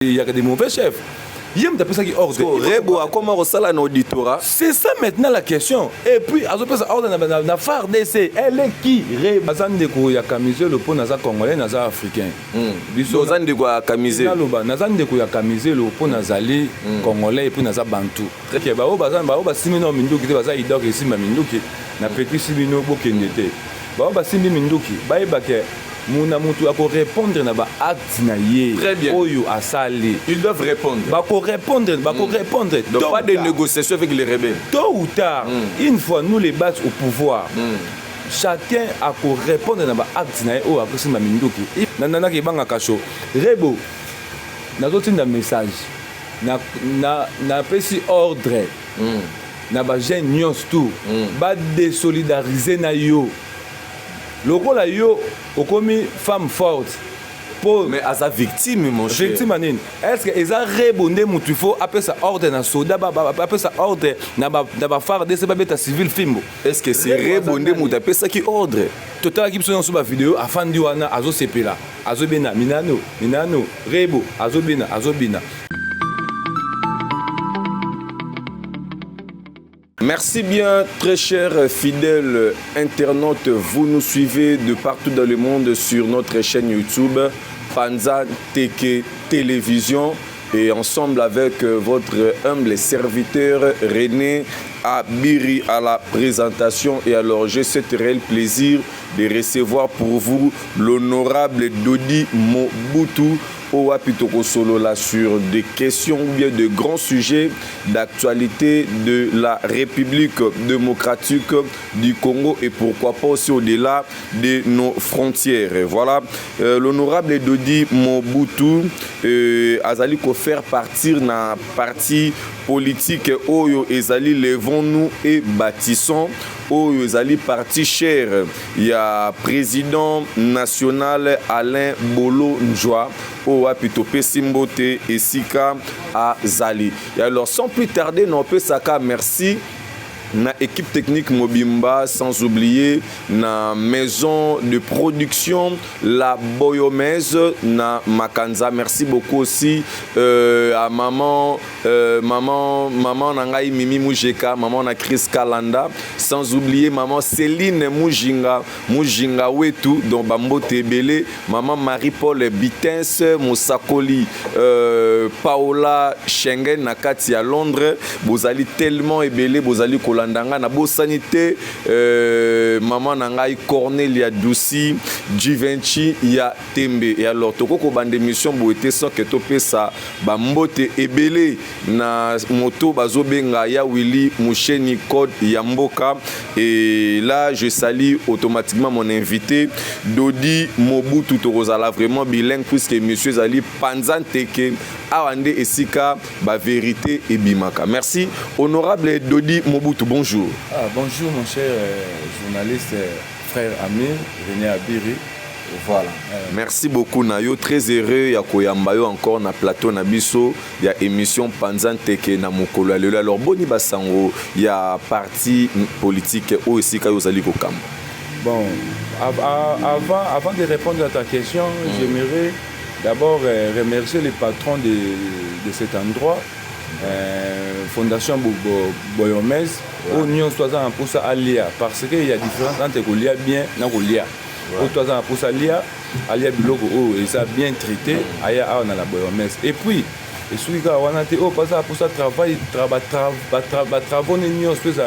il y a des mauvais chefs. Il y a des ordre. Comment ça là auditorat? C'est ça maintenant la question. Et puis, à ce ordre, na phare d'essai, elle est qui? Bazan de ko ya kamiser le pont naza congolais naza africain. Biso bazan de ko ya kamiser. Nazan de ko ya kamiser le pont nazali congolais et puis naza bantu. Très bien. Bazan ba simino minduki te baza idok ici ma minduki na petit simino bokendete. Ba simbi minduki ba ke Mouna Moutou a pour répondre na ba acte na ye. Très bien. Oyo asali. Ils doivent répondre. Ba pour répondre, Donc pas de négociations avec les rebelles. Tôt ou tard, une fois nous les bases au pouvoir, chacun a pour répondre na ba acte na ye o akosi ma minduki. Nana ki banga kacho. Rebo. Na zoti na message. Na pesi ordre. Na ba jeune nyos tout. Ba désolidariser na yo. Lokola yo okomi femme forte pour mais à sa victime mon cher victime anine est-ce que eza rebonde mutu faut appeler ça ordre na soda appeler ça ordre na ba phare de ba beta civil fimbo est-ce que c'est rebonde mutu appeler ça qui ordre total ki biso sur ba vidéo afandi wana azo sepela azo bena minano rebo azo bena. Merci bien, très chers fidèles internautes. Vous nous suivez de partout dans le monde sur notre chaîne YouTube, Panza Teke Télévision. Et ensemble avec votre humble serviteur René Abiri à la présentation. Et alors, j'ai ce réel plaisir de recevoir pour vous l'honorable Dodi Mobutu Owapitoko Solo là sur des questions ou bien de grands sujets d'actualité de la République démocratique du Congo et pourquoi pas aussi au-delà de nos frontières. Voilà, l'honorable Dodi Mobutu Azali ko faire partir na parti politique Oyo Ezali Levons-nous et bâtissons Oyo Ezali parti cher. Il y a président national Alain Bolo Njwa Owapito Pesimbote et Sika Azali. Et alors sans plus tarder, non peut saka merci na équipe technique Mobimba, sans oublier na maison de production La Boyomèse na Makanza. Merci beaucoup aussi à maman Nangai Mimi Moujeka, maman na Chris Kalanda, sans oublier maman Céline Moujinga Wetu dont Bambo Tebele, maman Marie-Paul Bitens Moussakoli, Paola Schengen na Kati à Londres. Bozali tellement ebele, bozali Landanga na bo sanité maman nangai Cornelia Douci Givenchy ya Tembe. Et alors toko ko bande mission bo été sans que to pesa ba mbote ebele na moto bazobenga ya Willy Moucheni Code ya Mboka. Et là je salue automatiquement mon invité Dodi Mobutu Tokozala, vraiment bilingue puisque monsieur Zali Panza Teke Awande Esika ba vérité et bimaka. Merci honorable Dodi Mobutu. Bonjour. Bonjour mon cher journaliste, frère Amir, René Abiri. Voilà. Merci beaucoup Nayo, très heureux ya koyambayo encore na plateau na biso ya émission Panza Teke na mokolo lelo. Alors boni basango ya parti politique o esika yozali kokamba. Bon, avant de répondre à ta question, j'aimerais d'abord remercier les patrons de cet endroit. Fondation Boyomès au Nyon Soazan en poussa alia parce qu'il y a différence entre Golia bien et Golia. Au Soazan en poussa alia biloko et ça bien traité aya on a la Boyomès. Et puis et celui qui a été au passage pour ça travaux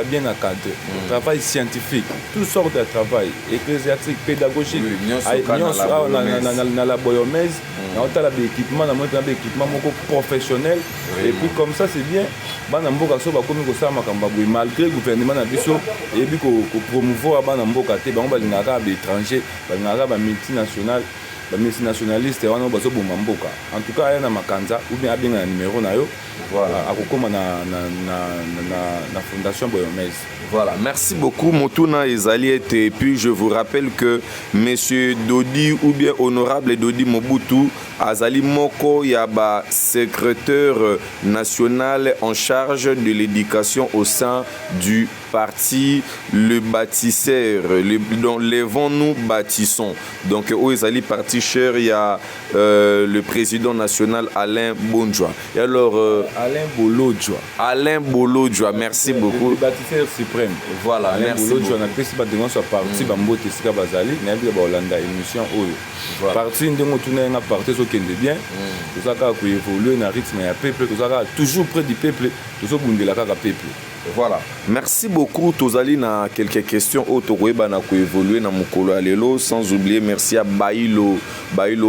bien encadré, travail scientifique, toutes sortes de travail ecclésiastique, pédagogique, dans la Boyomèse, on a l'équipement, équipement professionnel, et puis comme ça c'est bien. Malgré le gouvernement et puis promouvoir les étrangers, les multinationales. Multinationaliste en tout cas il y a Makanza ou bien un numéro na yo voilà akokoma na fondation Boyomèse. Voilà, merci beaucoup Motuna Ezali et puis je vous rappelle que monsieur Dodi ou bien honorable Dodi Mobutu Azali Moko Yaba, secrétaire national en charge de l'éducation au sein du parti le bâtisseur, lèvons-nous bâtissons. Donc où est allé parti cher, il y a le président national Alain Bonjoa. Et alors Alain Bolodjoa. Alain Bolodjoa, merci beaucoup. Le bâtisseur suprême. Voilà, Alain merci Bolodjoa beaucoup. na pesi ba dengo soit parti ba mbote sika bazali na bi ba Hollanda émission oyo. Voilà. Parti ndongo tuna nga parti so kende bien. Tout ça ka ko évoluer na rythme ya peuple, tout ça toujours près du peuple, tout ça bundela ka peuple. Voilà. Merci beaucoup. Tozali na quelques questions autoroeba na ko évoluer na mukolo alelo, sans oublier merci à Bailo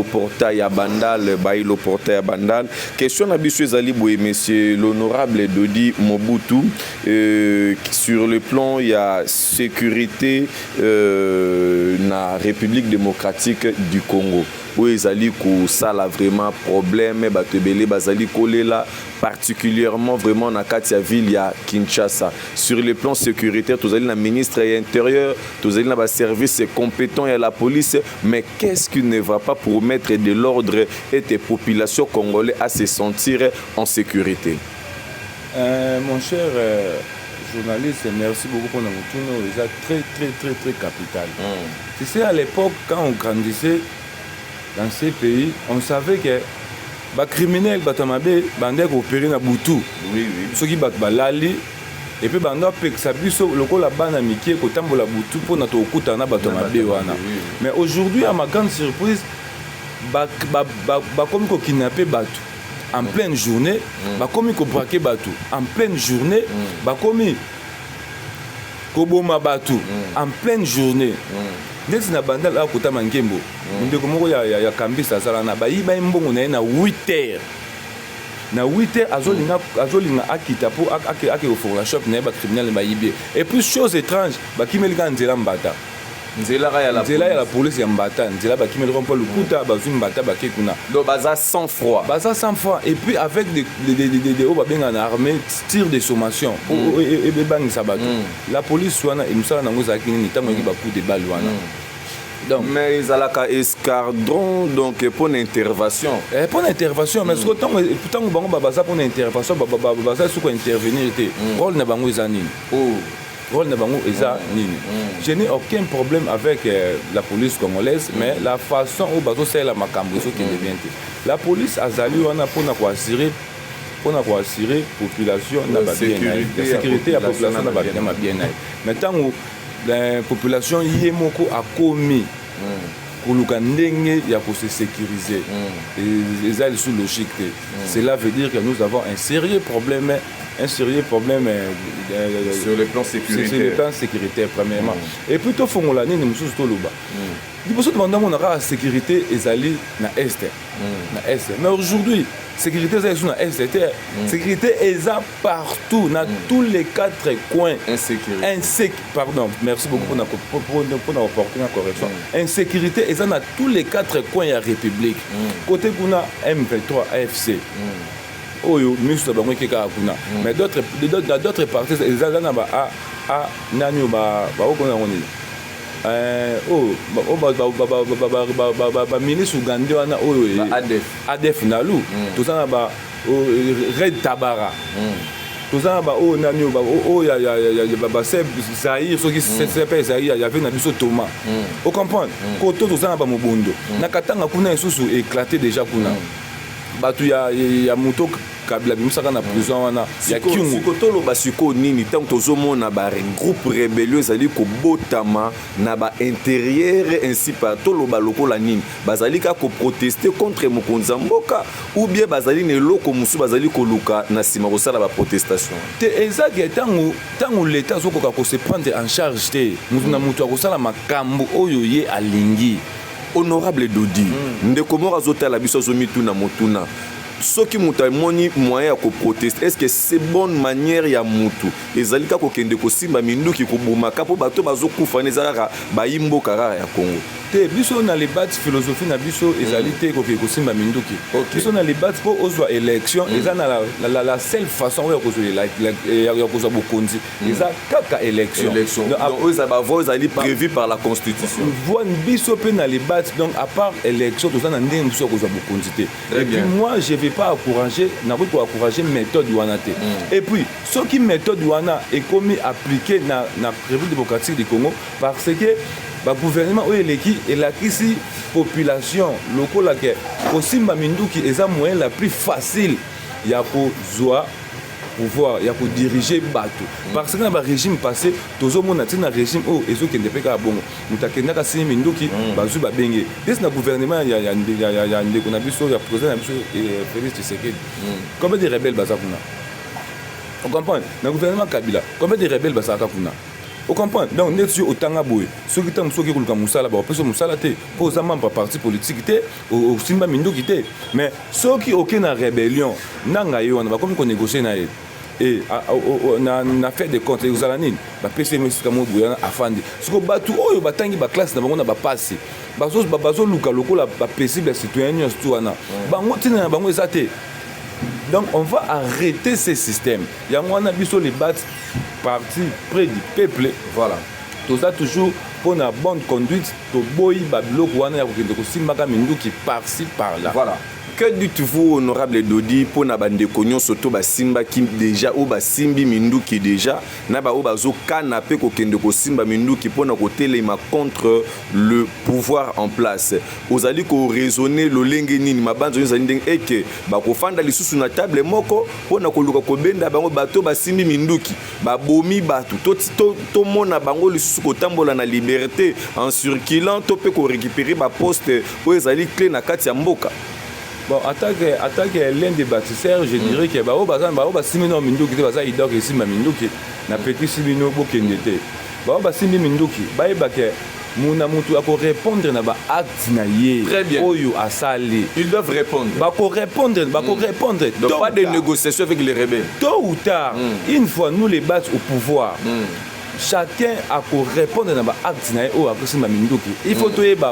Portail à Bandal, Bailo Portail à Bandal. Question na biso ezali boye monsieur l'honorable Dodi Mobutu, sur le plan il y a sécurité na République démocratique du Congo. Où ezali ko sala vraiment problème bato ebele bazali kolela particulièrement vraiment na kati ya ville ya Kinshasa. Sur le plan sécuritaire, tozali na ministre de l'Intérieur, tozali na ba services compétents et la police, mais qu'est-ce qui ne va pas pour mettre de l'ordre et des populations congolaises à se sentir en sécurité? Mon cher journaliste, merci beaucoup pour notre tournoi. C'est très capital. Tu sais, à l'époque, quand on grandissait dans ces pays, on savait que les criminels bandaient opérer na Boutou. Oui. Ceux qui battent balali et puis banda pexabiso lokola bana mikie ko tambola Boutou pour na to okuta na bato mabe wana. Mais aujourd'hui, à ma grande surprise, comme ko kidnapper bato en pleine journée, comme ko braquer bato en pleine journée, comme ko boma bato en pleine journée. Ndesi na bandal a kota mankembo ndeko moko ya kambisa sala na bayiba mbongo na 8h na 8h azolinga akita po ake ofola shop na ba criminel bayibe. Et puis chose étrange bakimelika nzela mbata nzela ya la police ya mbata nzela bakimelika mpo lukuta bazwi mbata bakekuna donc baza sans froid et puis avec des o babenga na armée tir de sommation et bangisa bato la police wana emusala nango zaki ni tango ki ba coup de balle wana. Donc, mais ils ont un escadron donc pour une intervention. Pour une intervention, mais pourtant on va pour une intervention, baza sous intervenir était. Rôle ne bango ezanini. Rôle ne bango ezanini. Je n'ai aucun problème avec la police congolaise, mais la façon où bazo c'est la makambo qui devient. La police azali wana pour na assurer population na ba bien. La sécurité de la population na ba bien. Maintenant la population yemoko a commis koluka ndenge ya ko se sécuriser et les ailes sous logique. Cela veut dire que nous avons un sérieux problème sur le plan sécuritaire. Sur le plan sécuritaire premièrement. Et plutôt fongola ni mususu to loba. Liboso demanda mon la sécurité ezali na est. Na est. Mais aujourd'hui sécurité est sur la sécurité est partout, dans tous les quatre coins. Pardon, merci beaucoup pour apporter la correction. Insécurité est dans tous les quatre coins de la République. Côté qu'on a M23, AFC. Mais d'autres parties, ils ministre ougandais wana oyo ADF nalu tozana ba Red Tabara tozana ba o nani o ya Zaïre soki c'est Zaïre ya na biso Thomas o comprendre koto tozana ba mobondo na katanga kuna esusu éclaté déjà kuna batu ya moto kabila bimusaka na prison wana ya kiungu sikotolo basiko nini tant tozomona ba groupe rébellieux ezali ko botama na ba intérieur ainsi par tolo balokola nini bazali ka ko protester contre mokonzi mboka ou bien bazali ne loko musu bazali ko luka na sima ko sala ba protestation te ezaki tango l'état zokoka ko se prendre en charge te mutu na mutu ko sala makambo oyo ye alingi. Honorable Dodi ndeko moko azotala biso zomituna motuna soki mutu amoni moyen ya protester, est-ce que c'est bonne manière ya mutu ezali ka kokende kosimba minduki kobomaka po bato bazokufa nezaka bayimbo kara ya Congo? te biso na les battes philosophie na biso ezali te koke kosimba minduki biso na les battes po ozwa élection eza na la seule façon ya kozwa bokonzi eza kaka élection donc eza bavoix ezali prévu par la constitution voix biso pe na les battes donc à part élection toza na ndenge biso kozwa bokonzi te et puis moi je vais pas encourager na ko encourager méthode wana te et puis soki méthode wana ekomi appliqué na République démocratique du Congo parce que le gouvernement elakisi population lokola ke kosimba minduki eza moyen la plus facile ya kozwa pouvoir ya ko diriger bato parce que na ba régime passé tozomona tina régime ezokende pe ka bongo mutakenda ka simi minduki bazu ba benge des na gouvernement ya ndeko na biso ya président na biso Félix Tshisekedi combien de rebelles bazakuna on comprend na gouvernement Kabila combien de rebelles bazakuna on comprend donc net sur otanga boy ceux qui tam ceux qui koluka musala ba peso musala te po za membre parti politique te au simba minduki te mais ceux qui aucune rébellion nanga yo on va comme qu'on négocier na et na fait des comptes aux alanines ba PCM sikamo boyana afandi siko batu oyo batangi ba classe na bango na ba passe bazo luka lokola ba paisible citoyen surtout wana bango tina na bango ezate. Donc on va arrêter ces systèmes. Il y a moi biso les bat parti près du peuple. Voilà. Tout ça toujours pour une bonne conduite. To boy bablo wana ya kokende ko simbaka minduki par-ci par-là. Voilà. Que dites-vous, honorable Dodi, pour na bande konyo soto ba simba ki déjà ou ba simbi minduki déjà na ba o bazo canapé ko kende ko simba minduki pour na côté les ma contre le pouvoir en place. Ozali ko raisonner lo lenge nini mabanzo nzali ndenge eke ba ko fanda lisusu na table moko pour na ko luka ko benda bango bato ba simbi minduki ba bomi batu to mona bango lisusu ko tambola na liberté en circulant to pe ko récupérer ba poste o ezali clé na kati ya mboka. Bon, attaque l'un des bâtisseurs, je dirais que simino minduki te baza idok simba minduki na petit simino bokendete. Simbi minduki baibake muna mutu ako répondre na ba acte na ye oyo asali. Ils doivent répondre. Répondre. Donc pas de négociation avec les rebelles. Tôt ou tard, une fois nous les battons au pouvoir. Chacun a pour répondre dans l'acte na o akosimba minduki. Il faut toyer ba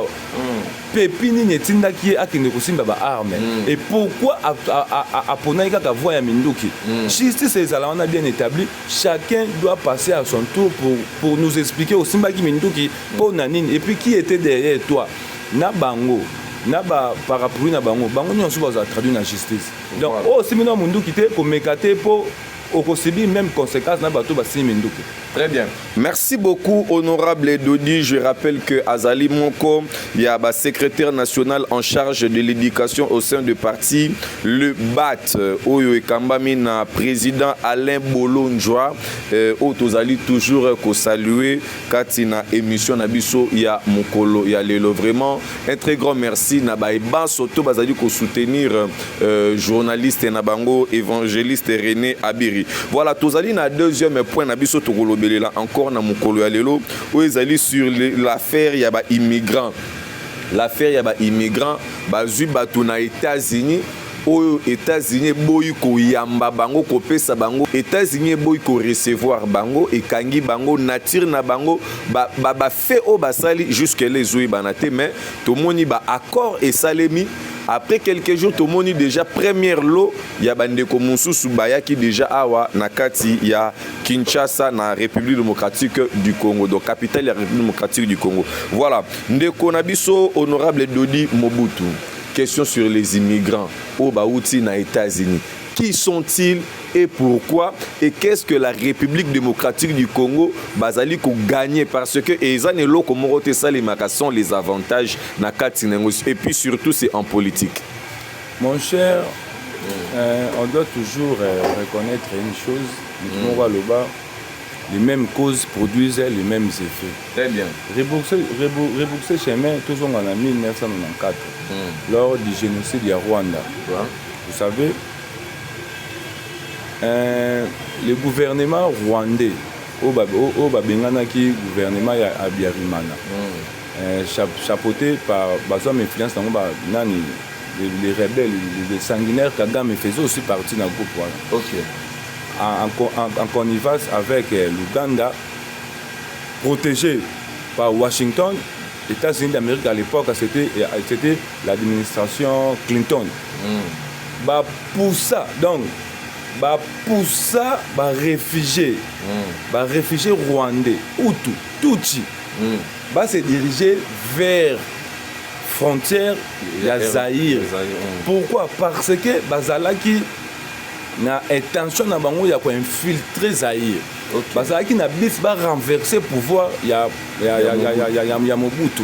pepini netinda ki akende kosimba ba arme. Et pourquoi apona kaka voix ya minduki? Justice ezala on a bien établi, chacun doit passer à son tour pour nous expliquer au simba ki minduki pour nanine et puis qui était derrière toi. Na bango na ba parapluie na bango nyonso baza traduit na justice. Donc simino minduki te ko mekate pour au subi même conséquence na bato ba minduki. Très bien. Merci beaucoup, honorable Dodi. Je rappelle que Azali Moko, il y a le secrétaire national en charge de l'éducation au sein du parti, le BAT. Oyo Ekambamina, président Alain Bolonjoa. Otozali toujours ko saluer Katina émission Nabiso, il y a Mokolo, il y a Lelo. Vraiment, un très grand merci. Nabaïba Soto Bazali ko soutenir journaliste Nabango, évangéliste René Abiri. Voilà, Tozali na deuxième point Nabiso Togolo. Là encore na mukolo ya lelo où ils allaient sur l'affaire ya ba immigrants. L'affaire ya ba immigrants bazui batu na États-Unis aux États-Unis boy ko yamba bango ko pesa bango États-Unis boy ko recevoir bango et kangi bango nature na bango ba fait au basali jusque les zoui banate mais tout moni ba accord et salemi. Après quelques jours, tout le monde déjà première lot, il y a Bandeko Moussou Baya qui déjà awa nakati il y a Kinshasa na République démocratique du Congo, donc capitale de la République démocratique du Congo. Voilà, Ndeko Nabiso honorable Dodi Mobutu. Question sur les immigrants au Baouti na États-Unis. Qui sont-ils et pourquoi? Et qu'est-ce que la République démocratique du Congo bazali ko gagner parce que ezanelo komorote salimaka sont les avantages na katinengos et puis surtout c'est en politique. Mon cher, on doit toujours reconnaître une chose, les mêmes causes produisent les mêmes effets. Très bien. Rebourser chemin toujours en 1994 lors du génocide du Rwanda. Vous savez, le gouvernement rwandais au Babenganaki gouvernement ya Abiyarimana chapeauté par Bazom influence les rebelles les sanguinaires Kagame faisaient aussi partie d'un groupe en connivence avec l'Ouganda protégé par Washington États-Unis d'Amérique à l'époque, c'était l'administration Clinton. Bah, pour ça, donc, bah, pour ça, bah, réfugiés rwandais, Hutu, Tutsi, bah, se diriger vers frontière de Zaïre. Pourquoi? Parce que Bazalaki na intention na bango ya ko infiltrer Zaïre. Bazalaki na bis ba renverser pouvoir ya Mobutu.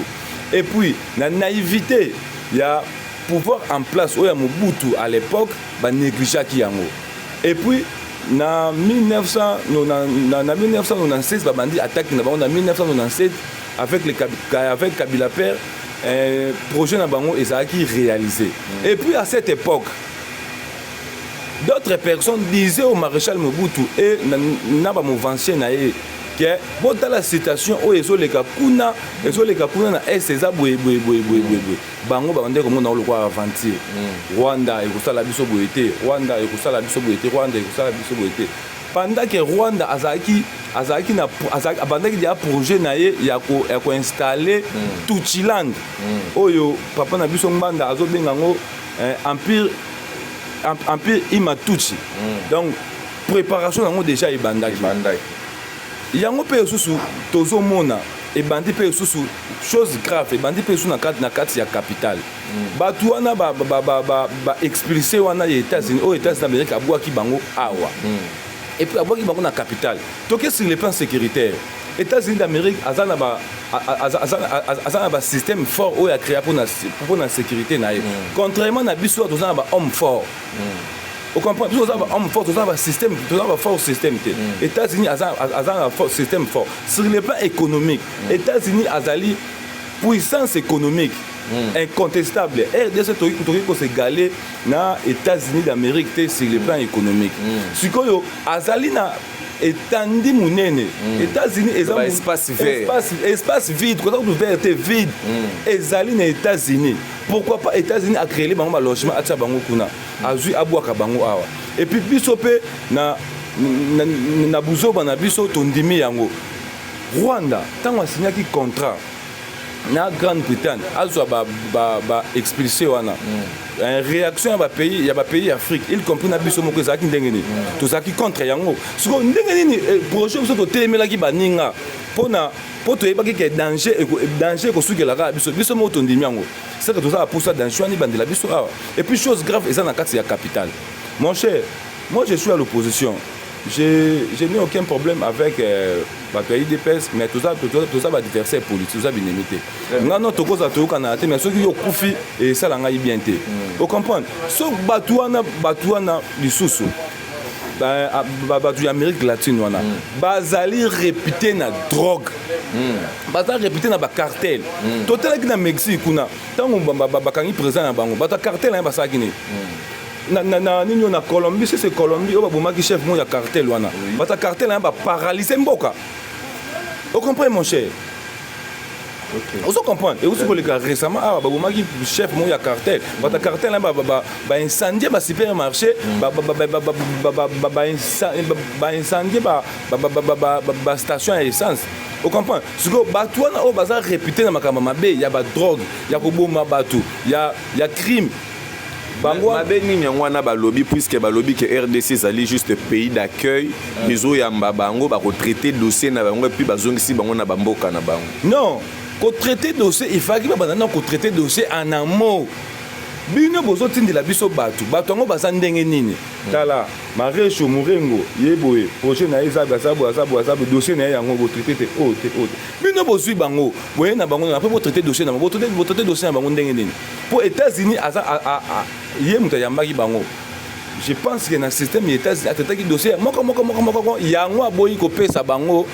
Et puis na naïveté ya pouvoir en place au ya Mobutu à l'époque ba négligeaki yango. Et puis na 1996 ba bandi attaque na bango na 1997 avec Kabila Père. Projet na bango ezalaki réalisé. Et puis à cette époque, d'autres personnes disaient au maréchal Mobutu et na ba movancien na ye que bota la citation o ezoleka kuna na eza boye bango ba ndeko mona lo kwa aventir Rwanda ekosala biso boyete Rwanda ekosala biso boyete pendant que Rwanda azaki na abandaki dia projet na ye ya ko installer Tutsiland oyo papa na biso mbanda azobenga ngo empire Imatutsi. Donc préparation nango déjà ebandaki yango pe susu tozo mona ebandi pe susu chose grave ebandi pe susu na kati ya capitale batu wana ba expulsé wana ya États-Unis aux États-Unis d'Amérique abwaki bango awa. Et puis abwaki bango na capitale toke sur le plan sécuritaire États-Unis d'Amérique azana ba système fort où a créé pour la sécurité na. Contrairement à biso tozana ba homme fort. Vous comprenez? Nous avons un fort système, nous avons un fort système. États-Unis ont un fort système fort. Sur le plan économique, États-Unis ont une puissance économique incontestable. RDC peut se galer dans les États-Unis d'Amérique sur le plan économique. Ce que Azali na étendue munene. États-Unis ont un espace vide, quand on ouvert vide. Azali na États-Unis. Pourquoi pas États-Unis a créé les logements à Tchabango Kuna, à Zui Abouaka Bango Awa. Et puis Bisope na Buzo Banabiso Tondimi Yango. Rwanda, tant qu'on a signé un contrat, na Grande-Bretagne, Azwa ba expulsé wana. En réaction à pays, il y a pays Afrique, ils comprennent na biso moko zaki ndengeni. Tout ça qui contre yango. Ce qu'on ndengeni projet biso to telemela ki baninga. Pona poto ebaki ke danger ko sukela ka biso mo to ndimi yango. C'est que tout ça pour ça danger ni bandela biso awa. Et puis chose grave eza na kati ya capitale. Mon cher, moi je suis à l'opposition. Je n'ai aucun problème avec le pays des PES, mais tout ça va diverser politique, tout ça va limiter. Non, tout ça va mais ceux qui ont profit et ça l'a bien été. Vous comprenez? Sauf Batouana, Bissoussou, Batou Amérique latine, Bazali réputé na drogue, Bazali réputé na cartel. Total qui na Mexique, tant qu'on présent na bango, Bata cartel na basakini. Na Colombie, c'est Colombie, on va bombarder chef mon ya cartel wana. Bata cartel va paralyser mboka. Vous comprenez mon cher? Vous comprenez? Et vous savez que récemment ah ba bombarder chef mon ya cartel. Bata cartel va incendier ba supermarché, ba incendier ba station à essence. Vous comprenez? Ce que Batouana au bazar réputé na makamba mabe, il y a ba drogue, il y a koboma batu, il y a crime. Mabe nini wana balobi puisque balobi que RDC zali juste pays d'accueil bizo yamba bango ba ko traiter dossier na bango puis bazongisi bango na bamboka na bango. Non, ko traiter dossier il faut que banana ko traiter dossier en amont. Bino bozo tindela biso batu ngo baza ndenge nini tala maresho murengo yeboye projet na eza basabu dossier na yango bo traiter te bino bozui bango boye na bango na po traiter dossier na bo traiter dossier na bango ndenge nini pour États-Unis ye muta yambaki bango. Je pense que dans le système États-Unis ataki dossier moko yango aboyi ko pesa bango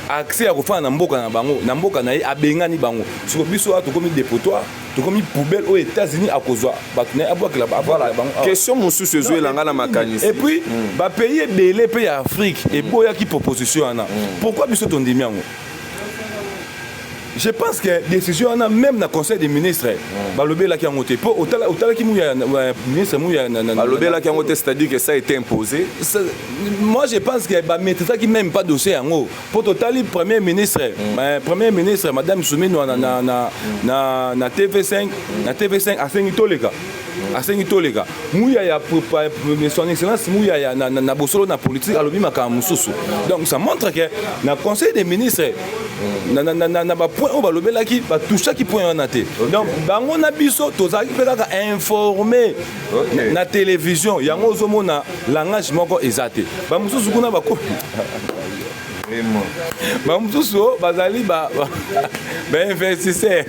accès à refaire na mboka na ye abengani bango sur biso to komi dépotoir to komi poubelle aux États-Unis à cause batune abwaki la voilà question mosusu ezwe langa na makanisi et puis ba payer belé pays Afrique et boya qui proposition ana pourquoi biso to ndimi yango je pense que décision on a même dans conseil des ministres balobé là qui a monté pour autant qui mouya ministre mouya balobé là qui a monté, c'est-à-dire que ça a été imposé. Moi je pense que ba mettre ça qui même pas dossier en haut pour total premier ministre madame Soumino na TV5 à 5 toleka asengi toleka mouya ya son excellence mouya ya na bosolo na politique alobi makambo mususu. Donc ça montre que na conseil des ministres na ba point o balobelaki ba touchaki point wana te. Donc bango na biso tozaki pe kaka informer na télévision yango ozomona langage moko ezate ba mususu kuna ba ko vraiment ba mususu bazali ba investisseur.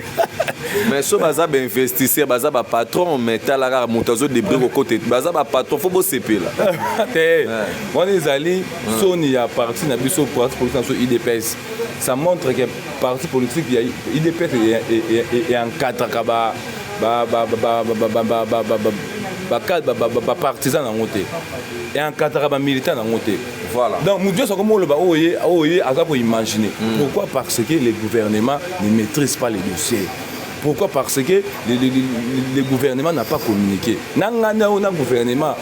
Mais so baza ba investisseur baza ba patron mais talaka motazo de brigo côté baza ba patron faut bosser là te on ezali soni ya parti na biso parti politique sur IDPS. Ça montre que parti politique ya IDPS et en quatre ba partisan en côté et en quatre militant en côté. Voilà. Donc nous disons comment le ba oye à ça pour imaginer. Pourquoi? Parce que les gouvernements ne maîtrisent pas les dossiers. Pourquoi? Parce que le gouvernement n'a pas communiqué. Le gouvernement a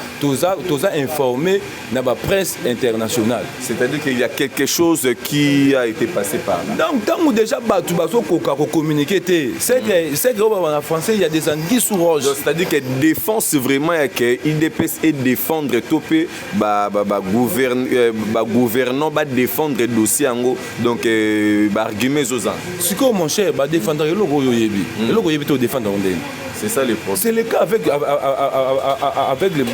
informé dans la presse internationale. C'est-à-dire qu'il y a quelque chose qui a été passé par là. Donc, tant que déjà tu vas communiquer, c'est que en français, il y a des anguilles sous roche. C'est-à-dire que défense vraiment que l'IDPS et défendre topé gouvernant va défendre le dossier en gros. Donc argument aux gens. C'est comme mon cher, défendre le logo yoyebi. Le logo yoyebi to défendre on. C'est ça le problème. C'est le cas avec les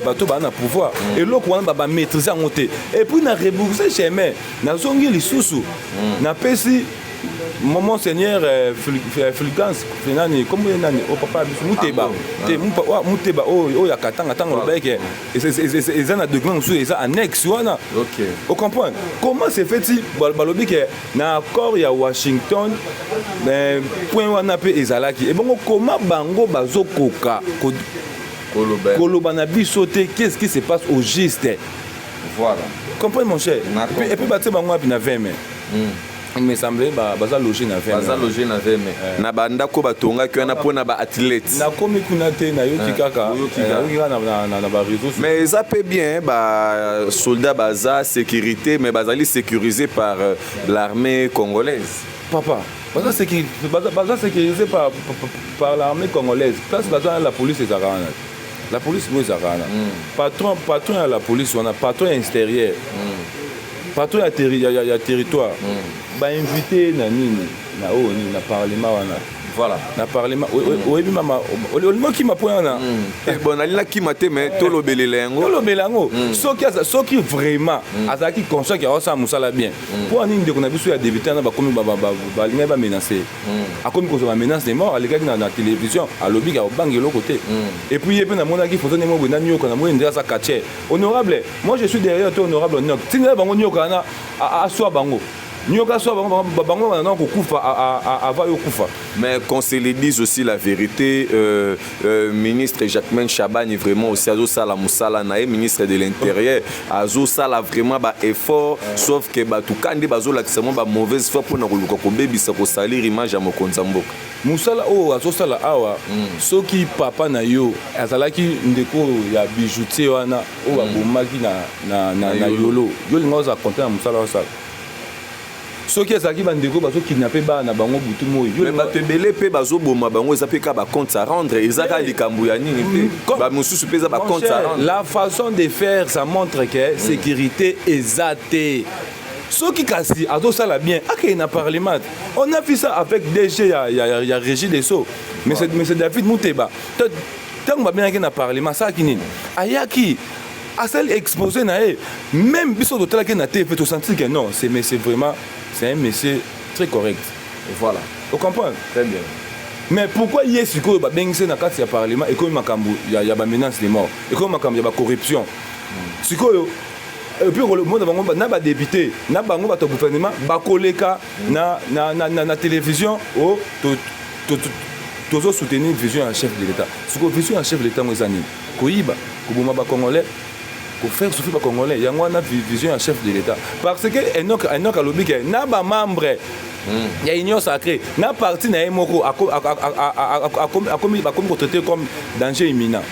bateaux à pouvoir. Et l'autre, on va maîtriser en côté. Et puis, on a rebourser chemin. On a zongi les sous-sous. On a payé mon seigneur Fulgence, comme il y a au papa, Mouteba. Mouteba, oh, il y a 4 ans, et ils ont un degré ils ont un annexe. Vous comprenez? Comment c'est fait-il? Balobi que dans l'accord, il y a Washington, point où on a payé Ezalaki. Et bon, comment Bango Bazo Koka, Kolobanabi sauté, qu'est-ce qui se passe au juste? Voilà. Comprenez mon cher? Et puis, Baté Bango a bien 20 mai. Il me semblait baza loger na VM. Baza loger na VM. Na banda ko batonga ki na pona ba athlètes. Na komi kuna te na yoti kaka. Na ba réseau. Mais ça peut bien ba soldats baza sécurité mais bazali sécurisé par l'armée congolaise. Papa, baza sécurisé par l'armée congolaise. Place baza la police ezarana. La police moi ezarana. Patron à la police, on a patron extérieur. Patron à territoire. Bah invité na nini na na parlement wana. Voilà. Na parlement oyebi mama olimo ki mapoya na. Bon alina ki maté mais tolo belengo. Tolo belengo. Soki vraiment azaki conscient que ça musala bien. Pour nini de qu'on a biso ya débutant na ba komi ba linga ba menacer. A komi ko ba menace de mort aleka na télévision à lobby ka bangelo côté. Et puis yepe na mona ki photo ne mo bena nyoko na mo ndira sa kache. Honorable, moi je suis derrière toi honorable Nok. Tina bango nyoko na a soi bango. Mais qu'on se le dise aussi la vérité, ministre Jacquemain Chaban est vraiment aussi Azo Sala Moussala Nae, ministre de l'Intérieur, Azo Sala vraiment ba effort, sauf que tout kandi bazo l'accent ba mauvaise foi pour na koluka ko bebisa ko salir image à Mokonza Mboka. Moussala o Azo Sala awa, soki papa na yo azalaki ndeko ya bijoutier wana o abomaki na yolo. Yo lingoza compter na Moussala Sala. Ceux qui ont bandeko bazo kidnapper ba na bango butu moyi mais bato belé pe bazo boma bango eza pe ka ba compte à rendre ezaka likambu ya nini te ba mususu peza ba compte à rendre. La façon de faire ça montre que sécurité exacte. Ceux qui kasi azo sala bien akay na parlement on a fait ça avec DG ya Régie des Sceaux mais c'est David Mouteba tant ba bien na parlement ça kinini ayaki à celle exposé na même biso de tela que na te peut sentir que non c'est vraiment c'est un monsieur très correct. Voilà. Vous comprenez? Très bien. Mais pourquoi il y a ce que bengse na kati ya parlement et comme makambu ya ba menace de mort et comme makambu ya ba corruption. Ce que et puis le monde bango na ba député na bango ba gouvernement ba koleka na télévision au tozo soutenir vision en chef de l'état. Ce que vision en chef de l'état moizani koyiba kubuma ba congolais pour faire souffrir les Congolais, il y a une vision en chef de l'État. Parce que Enoch a lobby que n'a pas membre Il y a union sacrée. Na parti na emoko comme traité comme danger imminent.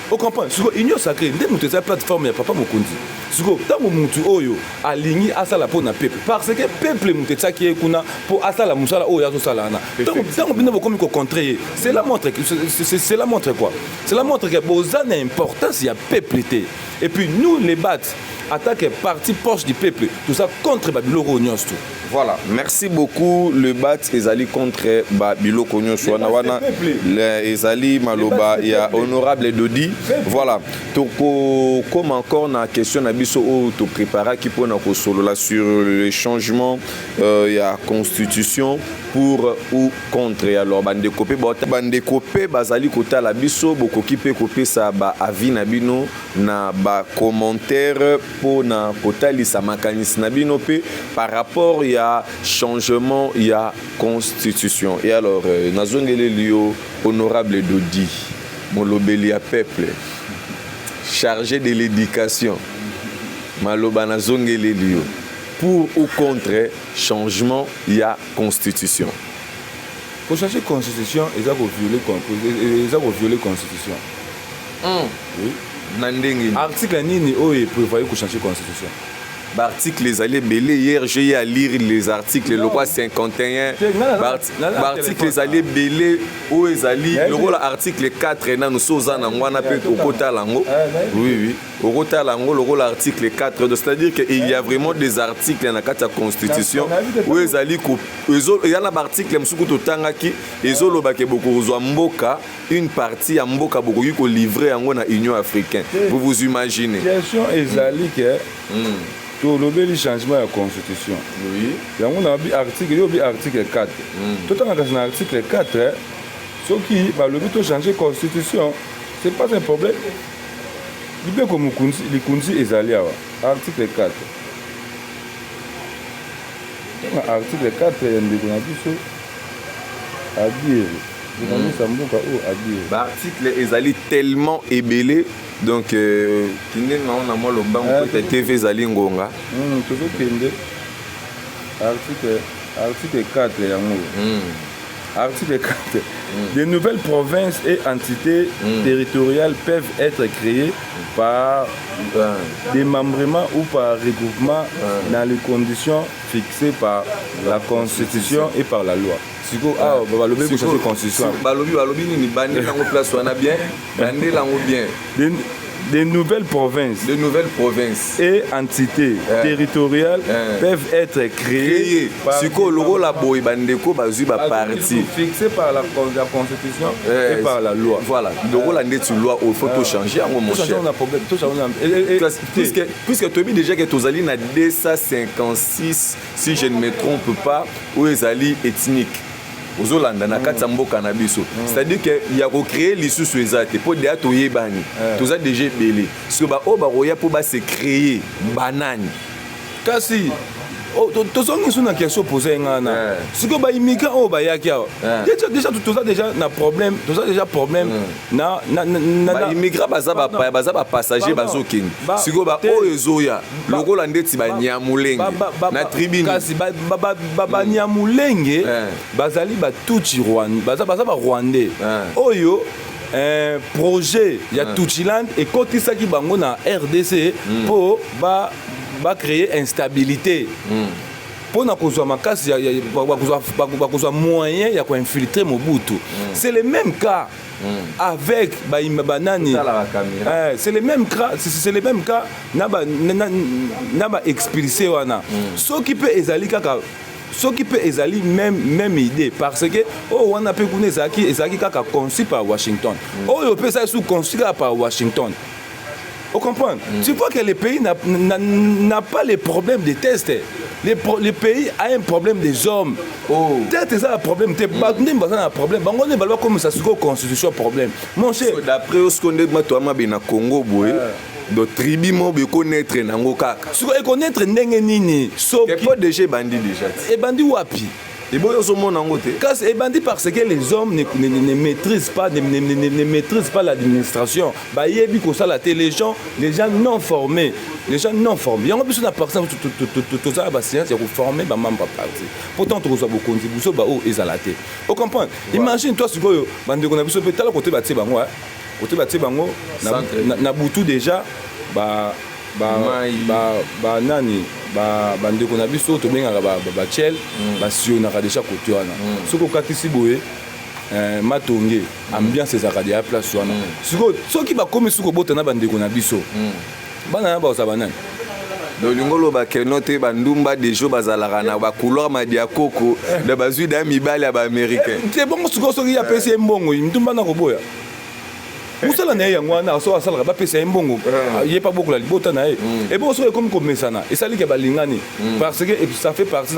Vous comprenez? Sur union sacrée, nous avons plateforme papa Mokundi. Sur tant que mutu oyo aligné à ça la peau na peuple. Parce que peuple mutu ça qui est kuna pour asa la musala oyo aso salana. Tant que nous comme contrer, c'est la montre c'est la montre quoi? C'est la montre que bozan a importance il y a peuple. Et puis nous les battes attaque parti proche du peuple. Tout ça contre Babiloko Nyonso. Voilà, merci beaucoup. Le bat ezali contre Babiloko Nyonso. Wana ezali maloba ya honorable Dodi. Voilà. Toko comme encore na question na biso o to préparer qui pour na ko solo là sur le changement ya constitution pour ou contre. Alors bande copé bazali kota la biso boko ki pe kopé ça ba avis na bino na ba commentaire pour na kota li sa makanisi na bino pe par rapport il y a changement il y a constitution. Et alors nazongele lio honorable Dodi molobeli ya peuple chargé de l'éducation maloba nazongele lio pour ou contre changement il y a constitution. Pour changer constitution ils ont violé constitution. Oui. Article nini oye prévoyé pour changer constitution. Article les allés belé hier j'ai à lire les articles le loi 51 article les allés belé où les alliés le rôle article 4 na nous sommes en wana pe au kota lango oui au kota lango le rôle article 4 c'est-à-dire qu'il y a vraiment des articles dans la constitution où les alliés il y a un article msuku totanga ki ezolo ba ke beaucoup zo mboka une partie à mboka beaucoup ko livrer en Union africaine vous vous imaginez question ezali que tout le changement de la constitution. Oui. On a article 4. Tout en article 4, ce qui va le but changer la constitution, ce n'est pas un problème. Il peut comme les Kunzi et Zalia. Article 4. Article 4, il y a à dire. L'article est tellement ébélé. Donc, Kinde on a moi le banc peut-être TV Zali Ngonga. Article 4 Article 4. De nouvelles provinces et entités territoriales peuvent être créées par démembrement ou par regroupement dans les conditions fixées par la Constitution et par la loi. Siko balobi ko changer constitution. Balobi ni bande lango place wana bien, bande lango bien. De nouvelles provinces et entités territoriales peuvent être créées Siko loro la boy bandeko bazu ba parti fixé par la Constitution et par la loi. Voilà, loro la ndeti loi il faut tout changer en mon cher. Puisque tu as déjà que tozali na 256 si je ne me trompe pas ou ezali ethnique. Ozolanda na kati mboka na biso c'est-à-dire que il y a recréer lisusu ezate pour déjà toyebani toza déjà belé so ba o ba roya pour ba se créer banani kasi tozongi suna question posée ngana siko ba immigrant o ba yaki déjà na problème na ba immigrant baza ba passager bazokini siko ba o ezoya lokola ndeti ba nyamulenge na tribune kasi ba nyamulenge bazali ba tuchi Rwanda baza ba rwandais oyo projet ya Tuchiland et kotisaki bango na RDC pour va créer instabilité. Pour na kozwa makasi kozwa moyen ya ko infiltrer Mobutu. C'est le même cas avec banani. C'est le même cas na ba expulsé wana. Ce qui peut ezali kaka même idée parce que on a pu connaître ezaki kaka conçu par Washington. On peut ça sous conçu par Washington. Vous comprenez? Tu vois que le pays n'a pas les problèmes de tests. Le pays a un problème des hommes. Peut-être ça un problème. Tu as un problème. On ne va pas comme ça sur la constitution problème. Mon cher. D'après ce qu'on dit, toi, je suis Congo, de tribu, je connaître Nango Kaka. Sur connaître Ndengenini. Il y a déjà bandi déjà. Et bandi wapi? Et bon, ils ont mon angoté. Et bandit parce que les hommes ne maîtrisent pas, ne maîtrisent pas l'administration. Bah, il y a ça la télé, les gens non formés. Les gens non formés. Il y a besoin de personne tout ça, bah, c'est formé, bah, même pas parti. Pourtant, tu reçois beaucoup de contributions, bah, oh, ils ont la télé. Vous comprenez? Imagine, toi, si tu as des contributions, tu as côté bâti, bango, côté bâti, bango, na boutou déjà, nani bandeko na biso tobengaka bachel basionaka déjà côté wana soki okatisi boye matonge ambiance ezalaka deya place wana soki bakomi soki obotana bandeko na biso bana na baoza banani dolingo loba keno te bandumba dejo bazalaka na bacouleur madi ya koko na bazwi da mibale ya baaméricain te bongo soki apesi ye mbongo ndumba na koboya musala na ye yango wana so asalaka bapesa ye mbongo ye pa bokola libota na ye et bon soki ekomi komesana esaliki balingani parce que ça fait partie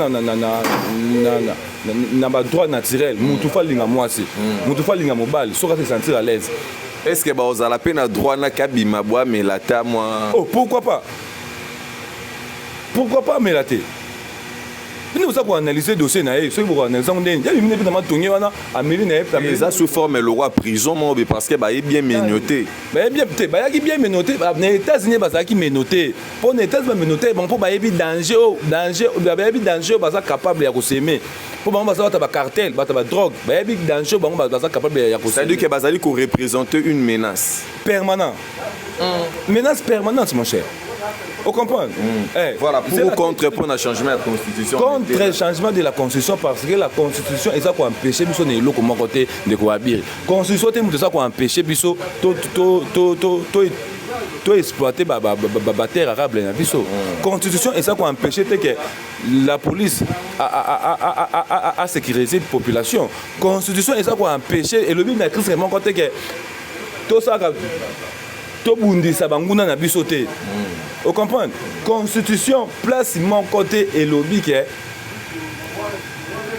na badroit naturel mutu fa linga mwasi mutu fa linga mobali soki ase sentir à l'aise. Est-ce que bazala pe na droit na kabima bwa melata moi? Oh, pourquoi pas melater? Vous savez analyser le dossier, ceux qui vont analyser, il y a une tongue, mais ça sous forme le roi prison, parce que est bien menotté. Bien menotté, les États-Unis qui menotté. Pour les États-Unis menotté, pour danger, capable de s'aimer. Pour les cartel, les drogue, danger, capable de s'aimer. C'est-à-dire que Bazali représente une menace permanente. Menace permanente, mon cher. Vous comprenez? Voilà, pour contre-prendre un changement de la Constitution. Contre le changement de la Constitution, parce que la Constitution est ça qui empêche Bisso de l'eau comme côté de Kouabir. La Constitution est ça qui empêche Bisso de exploiter la terre arabe. La Constitution est ça qui empêche que la police a sécurisé la population. La Constitution est ça qui empêche et le but de la crise est côté que tout ça. Tobundisa banguna na biso te. Vous comprenez? Constitution place mon côté et lobby que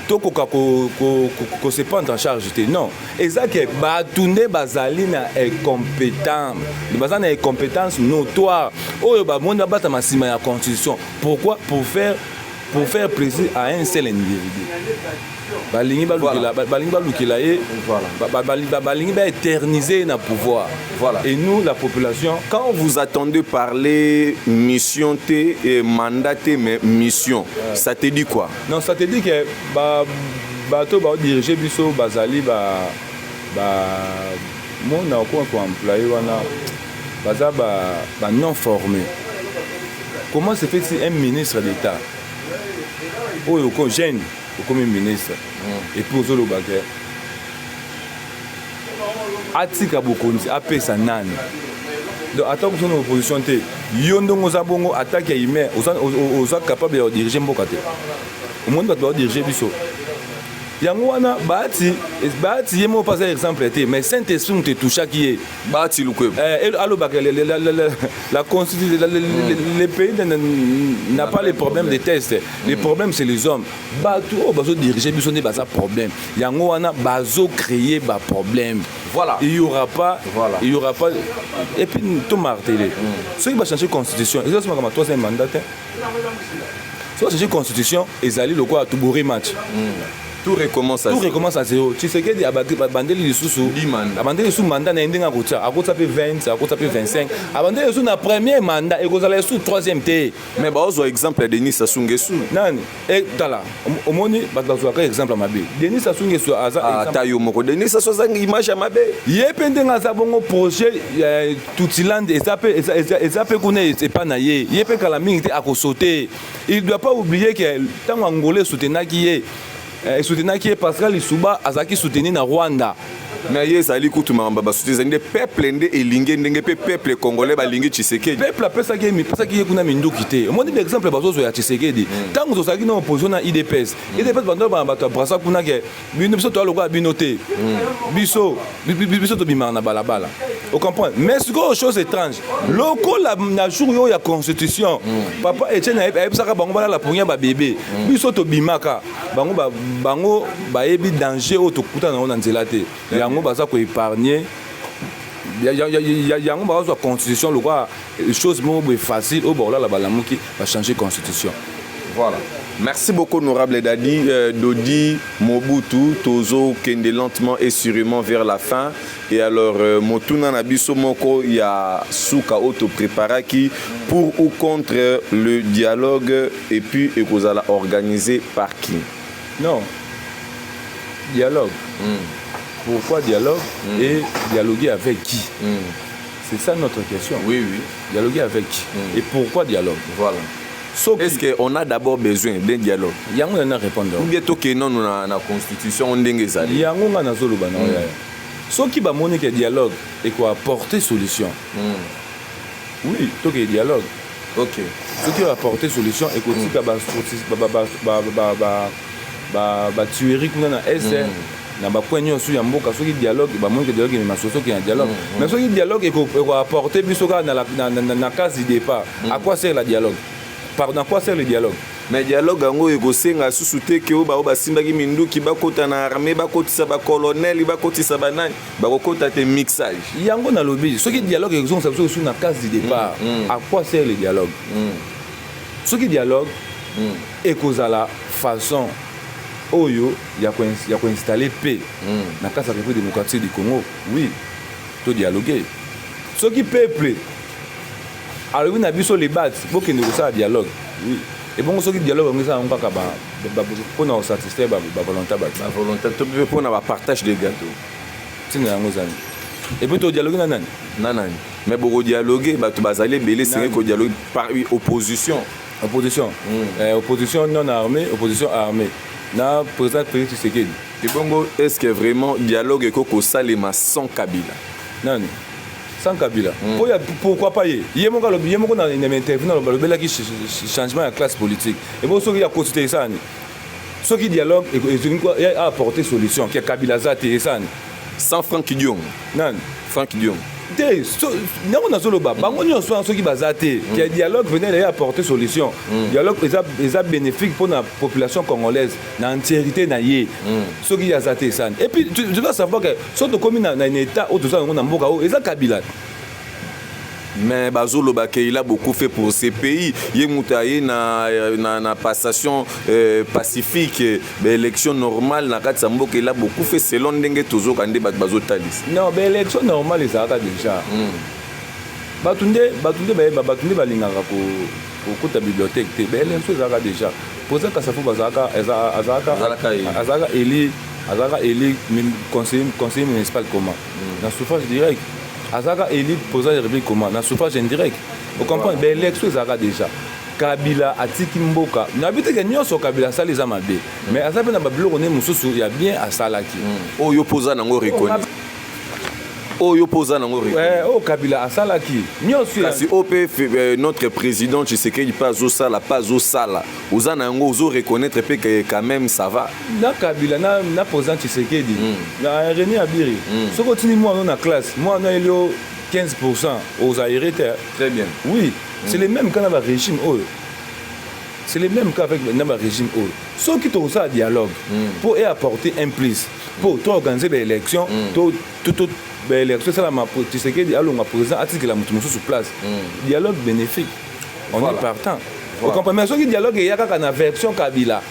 toko ko se prendre en charge te. Non. Ezake batunde bazali na incompétent. Bazana na incompétence notoire. Oyo ba monde bata masima ya constitution. Pourquoi? Pour faire plaisir à un seul individu. Balingi balukila ye balingi ba éterniser na pouvoir. Voilà. Et nous la population, quand vous attendez parler mission T et mandat T mais mission, ça te dit quoi? Non, ça te dit que bato ba diriger biso bazali mon ko employé wana baza ba non formé. Comment se fait si un ministre d'État oyo ko jeune comme ministre et puis aux autres baguettes atika bokonzi apesa nani donc attends que son opposition te yondongo za bongo attaque humain aux capable de diriger mboka te au monde doit diriger biso yango wana bati yemo pas exemple te mais Saint-Esprit te toucha qui est bati lukweb allo la constitution les pays n'a pas les problèmes de tests les problèmes c'est les hommes bato bazo diriger biso ne baza problème yango wana bazo créer ba problème. Voilà. Il y aura pas et puis tout martelé ceux qui va changer constitution ils ont comme troisième mandat soit changer constitution et aller le quoi tout bourrer match. Tout recommence à zéro. Tu sais que il y a bandeli les sous abandeli sous mandat na ndinga kotia akota pe 20 akota pe 25 abandeli sous na premier mandat et kozala sous troisième té mais ba ozo exemple Denis Sassou Nguesso nani et tala omoni bazo ka exemple mabe Denis Sassou Nguesso aza tayo moko Denis Sassou zanga image mabe yepende ngaza bongo projet Tutiland ezape kuna c'est pas na ye yepe kala mingi te akosoter il doit pas oublier que tant angolais soutenaki ye et soutenir qui est Pascal Lissouba azaki soutenir na Rwanda mais yes ali kutuma mbaba soutenir des peuples ndé elinge ndenge peuple congolais balingi Tshisekedi peuple apesa ki kuna mindu kité moi dit exemple bazozo ya Tshisekedi tango zosaki na opposition na IDPS bando ba bato brasa kuna ke bino biso to lokwa binoté biso to bimana na balabala. Vous comprenez? Mais c'est une chose étrange. Local la jour yo ya constitution. Papa Etienne a ça bango bala la ponya ba bébé. Biso to bimaka. Bango ba yebi danger o to kuta na nzela te. Yango baza ko épargner. Yango baza constitution le quoi chose mo facile au bola la balamuki va changer constitution. Voilà. Merci beaucoup, honorable Dadi. Dodi Mobutu, Tozo Kende lentement et sûrement vers la fin. Et alors, Motuna Nabiso Moko, il y a Souka Auto Préparaki pour ou contre le dialogue et puis vous allez organiser par qui? Non. Dialogue. Pourquoi dialogue et dialoguer avec qui? C'est ça notre question. Oui, oui. Dialoguer avec qui? Et pourquoi dialogue? Voilà. Est-ce qu'on a d'abord besoin d'un dialogue? Il y a un répondant. Ou bien que non, on a la constitution, on est il y a un zoloba. Ce qui va montrer que dialogue et quoi apporter solution. Oui, tout que dialogue. Ok. Ce qui va apporter solution et que si ba tuerie qu'on a essayé na ba point nyonso ya mboka soki dialogue ba monke dialogue mais masoso qui un dialogue mais soki dialogue et ko apporter bisoka na case de départ à quoi sert le dialogue? Pardon, à quoi sert le dialogue? Mais dialogue ango ekosenga susute ke ba basimbaki minduki bakota na armée bakotisa ba colonel bakotisa banani bakokota te mixage yango na lobby soki dialogue ezonga sabiso sur na case de départ à quoi sert le dialogue? Soki dialogue ekozala façon oyo ya ko installer paix na kasa République démocratique du Congo. Oui, to dialoguer. Ce qui peuple alors oui na biso les bat pour que nous ça dialogue. Oui. Et bon ce qui dialogue on ça on pas pour nous satisfaire ba volonté ba volonté to peut pour na partage des gâteaux. C'est na ngozani. Et puis to dialoguer nanani? Nanani. Mais beaucoup dialoguer ba to bazali belé c'est que dialogue par opposition. Opposition non armée, opposition armée. Na président Félix Tshisekedi. Et bongo est-ce que vraiment dialogue et koko salema sans Kabila? Non. Sans Kabila. Pourquoi pas y? Yemo na intervenir dans le bel changement de classe politique. Et bon ce qui a consulté ça ni. Ce qui dialogue et a apporté solution qui Kabila zate ça. Sans Franck Dion. Non, Franck Dion. Non, on solo bango nyonso ceux qui bazate qui dialogue venait apporter solution. Dialogue est bénéfique pour la population congolaise, dans l'entièreté na yé. Ceux qui azate ça. Et puis tu dois savoir que surtout comme dans un état où tout ça on a mboka où eza Kabila. Mais Bazolo il a beaucoup fait pour ces pays. Il y a na passation pacifique, élection normale. Il a beaucoup fait selon Ndenge Tozo Kande Bazotalis. Non, mais élection normale, ça a déjà. Batunde balingaka pour la bibliothèque. L'élection, ça a déjà. Pour ça, ça faut élu conseiller municipal comment? Dans suffrage direct. Azaka élu président de la République comment? Dans suffrage indirect. Vous comprenez? L'élection ça déjà. Kabila atiki mboka. N'habite que nyonso Kabila ça les amabe. Mais azape na babilo on est mususu il y a bien à salaki. Oh yo posa nango reconnaît. Oh yo posa nango reconnaît. Oh Kabila à salaki. Nyonso kasi OPF notre président Tshisekedi pas au sala pas au sala. Ozana nango ozo reconnaître que quand même ça va. Na Kabila na président Tshisekedi. Na René Abiri. Ce continue moi dans la classe. Moi on a eu 15% aux aérétaires. Très bien. Oui, c'est les mêmes quand on a régime haut. C'est les mêmes qu'avec le régime haut. Ceux qui ont ça dialogue pour apporter un plus, pour organiser des élections, tout l'élection, c'est la tu sais que dialogue ma président article la mutumu sur place. Dialogue bénéfique. On est partant. Vous comprenez? Mais ceux qui dialogue il y a une version Kabila,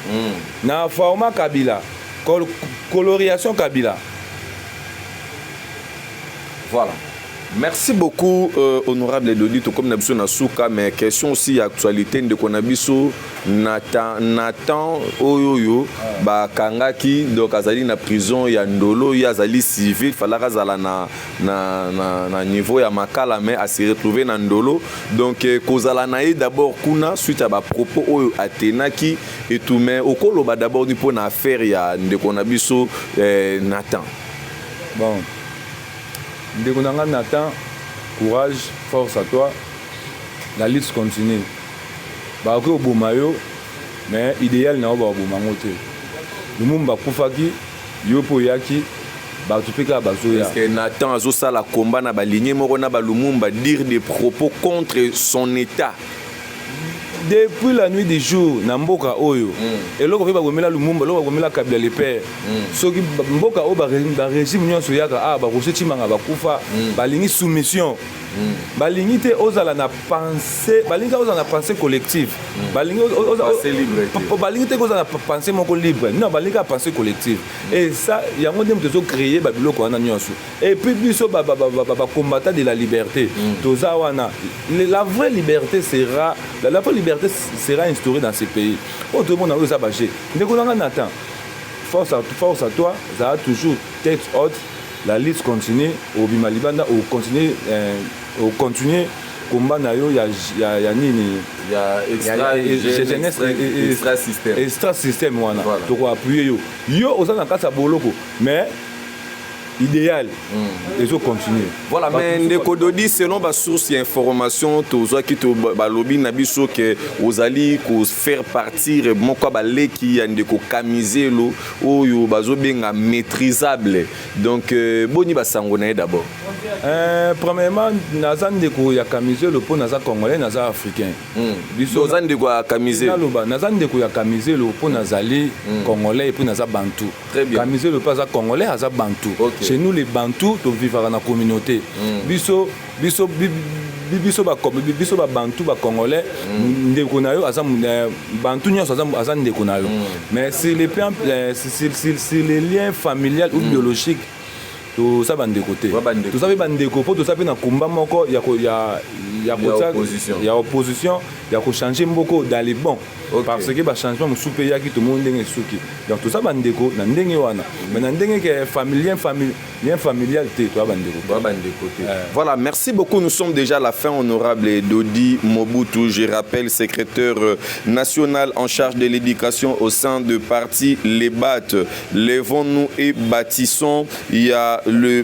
na format Kabila, colorisation Kabila. Voilà. Merci beaucoup, honorable Dodi, tout comme Nabiso Nasuka, mais question aussi actualité de Konabiso, Nathan Oyoyo, Kangaki, donc Azali na prison, ya Ndolo, ya Azali civil, fallait Azala na niveau ya Makala, mais à se retrouver na Ndolo. Donc, Kozala nae d'abord Kuna, suite à ba propos Oyo Atenaki, et tout, mais au colo d'abord du pour affaire ya de Konabiso Nathan. Bon. Ndekonanga Nathan, courage, force à toi. La lutte continue. Bako Obumayo, mais idéal na Obumango te. Lumumba Kufaki, Yopo Yaki, Batupeka Bazoya. Est-ce que Nathan Azosa la combat na baligné Morona Balumumba dire des propos contre son état? depuis la nuit du jour na mboka oyo eloko pe bagomela Lumumba eloko bagomela Kabila le père soki mboka oyo ba régime nyonso yaka ba kosetimanga bakufa balingi soumission balingi te ozala na pensée balingi ozala na pensée collective balingi balingi te ozala na pensée moko libre non balingi na pensée collective et ça yango ndem tezo créer ba biloko wana nyonso et puis biso ba combattant de la liberté toza wana la vraie liberté sera la vraie liberté sera instaurée dans ce pays oh tout le monde a ça bagé ndeko nanga Nathan force à toi ça a toujours tête haute la liste continue au Bimalibanda au continuer combat na yo ya nini ya extra système wana to ko appuyer yo ozana kasa boloko mais idéal et so continuer voilà mais ndeko Dodi selon ba source d'information tozo ki to ba lobby na biso que ozali ko faire partir moko ba leki ya ndeko Kamizelo oyo bazo benga maîtrisable donc boni ba sangona d'abord premièrement naza ndeko ya Kamizelo po naza congolais naza africain biso naza ndeko ya Kamizelo naza ndeko ya Kamizelo po nazali congolais et puis naza bantu Kamizelo pas congolais aza bantu chez nous les Bantous to vivre dans la communauté biso ba Bantu ba congolais ndeko na yo aza Bantu nyonso aza ndeko na yo mais sur les plans sur les liens familial ou biologique to ça bandeko te to ça bandeko po to ça na kumba moko ya opposition ya ko changer mboko dans les bons parce que ba changement musupe ya ki to monde ndenge suki donc to ça bandeko na ndenge wana mais na ndenge que familial te to bandeko te voilà merci beaucoup nous sommes déjà à la fin honorable Dodi Mobutu je rappelle secrétaire national en charge de l'éducation au sein de parti Les Battes levons-nous et bâtissons il y a le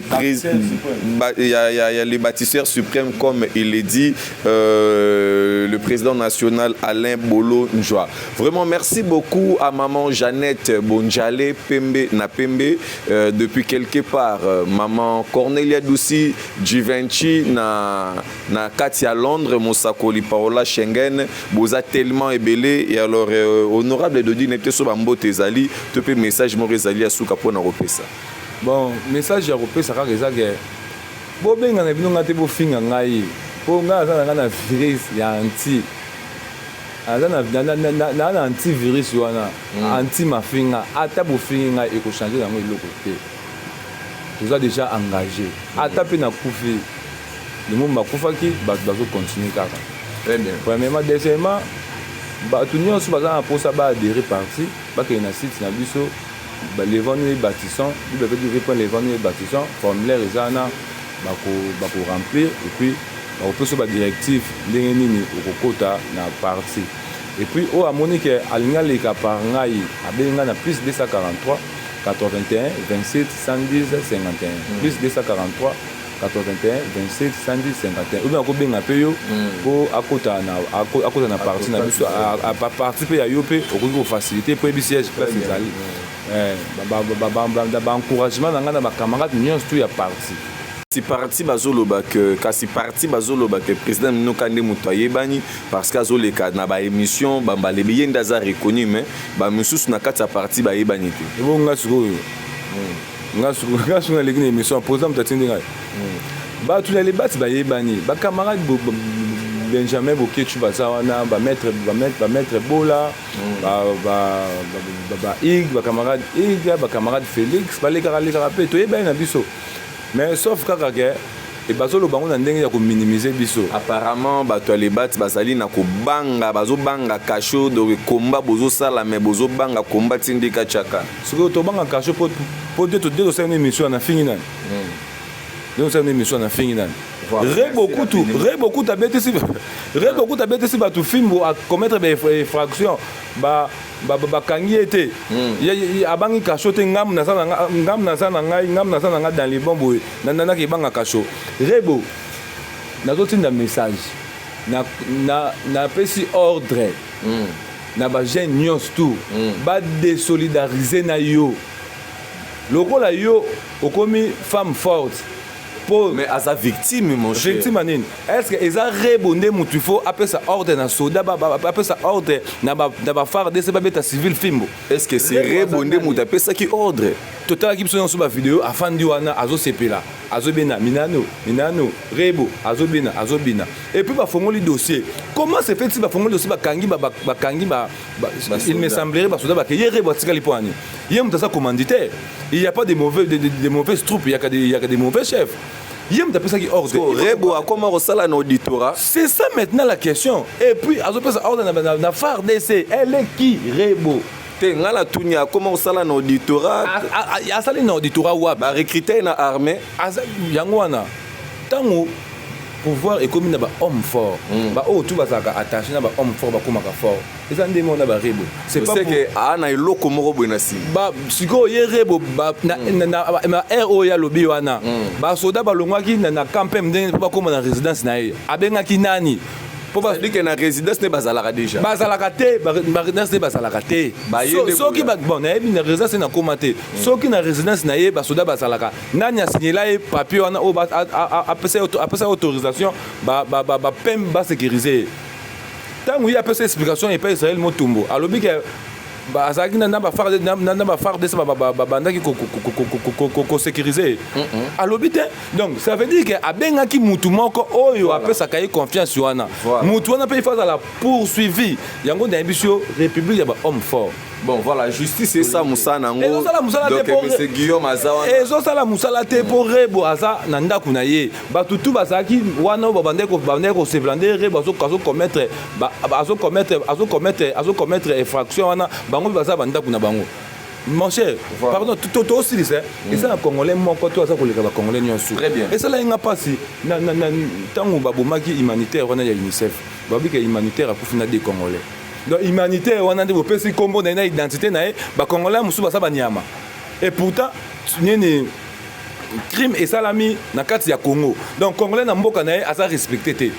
le bâtisseur suprême comme il est dit le président national Alain Bolo Njoa. Vraiment merci beaucoup à maman Jeannette Bonjale Pembe na Pembe depuis quelque part maman Cornelia Douci Givenchy na Katia Londres Mosakoli Paola Schengen boza tellement ébélé et alors honorable Dodi n'était so bambote ezali te pe message mo rezali asuka pona repesa. Bon, message à repérer, ça va résager. Bon, ben, on a vu un peu fin en aïe. Pour moi, on a un virus, il y a anti. On a un antivirus, anti-mafinga. À ta bofinga, il faut changer dans le côté. Vous avez déjà engagé. À ta peine à couper. Le monde m'a coupé qui va continuer. Très bien. Premièrement, deuxièmement, tout le monde a pour ça adhérer parti. Parce qu'il y a un site, il y a un biseau. Les ventes et bâtissants, vous devez répondre les ventes et bâtissants, formulaire et ça, pour remplir, et puis on peut se battre directif, au quota na parti. Et puis, au Monique, Alinga Leka par Ngaï, à plus 243, 81, 27, 110, 51. Plus 243, 81, 27, 110, 51. Ou bien, on peut payer pour à côté na parti, à participer à Yopé, au facilité pour les sièges, place des encouragement dans ma camarade nyons tout ya parti si parti bazoloba que kasi parti bazoloba que président Nokande Mutoye bani parce que azoleka na ba émission bamba le biyenda za reconnu mais ba mususu na kati ya parti ba yebani te bo ngasuko ngasuko na legine émission posam tatindi ngai ba tous les bats ba yebani ba camarade Benjamin Bokechu bazawana ba maître Bola ba Ig ba camarade Ig ba camarade Félix ba les carapé to yeba na biso mais sauf kaka ke et bazolo bango na ndenge ya ko minimiser biso apparemment ba to les bats bazali na ko banga bazo banga kasho de combat bozo sala mais bozo banga combat tindika chaka soko to banga kasho po de to c'est une émission na fini nan donc c'est une émission na fini nan beaucoup tabete si ba tout film à commettre des infractions ba kangi été abangi kasho te ngam na sana ngai dans les bombes nana ki banga kasho rebo nazo tinda message na pesi ordre na ba jeune nyos tout ba désolidariser na yo lokola yo okomi femme forte Mais à sa victime, mon cher. Victime anine. Est-ce que ils ont rebondé il faut appeler ça ordre dans soda, appeler ça ordre na ba faire des bêta civil fimbo. Est-ce que c'est rebondé il appelle ça qui ordre? Total qui sont sur ma vidéo afin de wana azo sepela, azo bena minano, rebo, azo bena. Et puis ba fongoli dossier. Comment c'est fait si ba fongoli dossier ba kangi il me semblerait ba soda ba que yere ba tikali poani. Yem tasa commanditaire. Il n'y a pas de mauvaises troupes, il y a que des mauvais chefs. Yem t'a ça qui ordre. Rebo a comment resala na auditorat? C'est ça maintenant la question. Et puis azo pesa ordre na phare DC. Elle est qui Rebo? Ngala tunya comment osala na auditorat asali na auditorat wa ba recruter na armée yango wana tango pouvoir ekomi na ba homme fort ba o tout bazaka attaché na ba homme fort ba komaka fort eza ndemo na ba Rebo c'est pas que ana eloko moko bwena si ba siko ye Rebo ba na RO ya lobi wana ba soda ba longwaki na campagne ndenge ba koma na résidence na ye abengaki nani pour dire que na résidence ne bazalaka déjà bazalaka te ba résidence ne bazalaka te soki ba bon na une résidence na komate soki na résidence na ye ba soda bazalaka nani a signé là papier wana o ba apesa autorisation ba pem ba sécuriser tango il a apesa explication et pas Israël Motumbo alobi que ba azaki na ba phare de ça ba bandaki ko sécuriser alobi te donc ça veut dire que abengaki mutu moko oyo apesa kai confiance wana mutu wana pe il faut la poursuivi yango na biso république ya ba homme fort. Bon voilà, justice c'est ça musana ngo. Donc monsieur Guillaume Azawa. Ezo sala musala te pour Rebo aza na ndaku na ye. Ba tutu bazaki wana ba bandeko se blander Rebo azo commettre infraction wana bango baza bandaku na bango. Mon cher, pardon, tout aussi c'est et ça en congolais mon côté ça ko le ba congolais nyonso. Très bien. Et ça là inga pasi na tango ba bomaki humanitaire wana ya UNICEF. Ba bika humanitaire a kufina des congolais. Donc humanitaire on a dit pesi kombo na identité na ba congolais musu ba sa banyama et pourtant nini crime et salami na kati ya Congo donc congolais na mboka na asa respecté te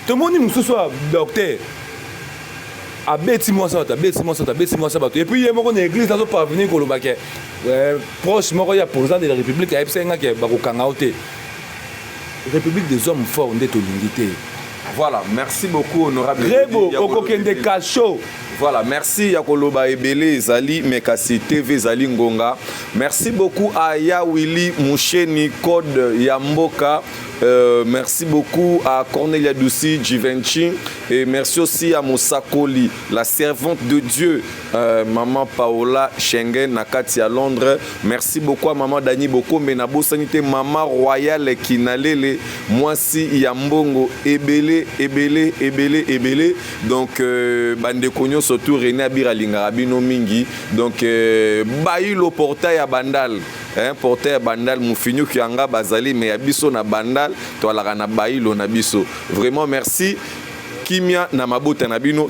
to moni musu so docteur abeti moi ça et puis yemo na église azo parvenir ko lobake proche moko ya président de la république a epsenga ke ba ko kanga ote république des hommes forts ndeto lingité. Voilà, merci beaucoup honorable Rebo okokende kacho. Voilà, merci Yakoloba Ebele Zali Mekasi TV Zali Ngonga. Merci beaucoup à Yawili Moucheni Code Yamboka. Merci beaucoup à Cornelia Doussi Givenchy et merci aussi à Moussakoli, la servante de Dieu, maman Paola Schengen Nakati à Londres. Merci beaucoup à maman Dani Boko Menabo Sanité, maman Royale Kinalele, moi si Yambongo Ebele. Donc bande konyo surtout René Abiralinga Abino Mingi. Donc Baïlo portail à Bandal. Portail à Bandal Moufinyo Kianga Bazali mais Abiso na Bandal to la na Baïlo na biso. Vraiment merci Kimia na Mabota na bino.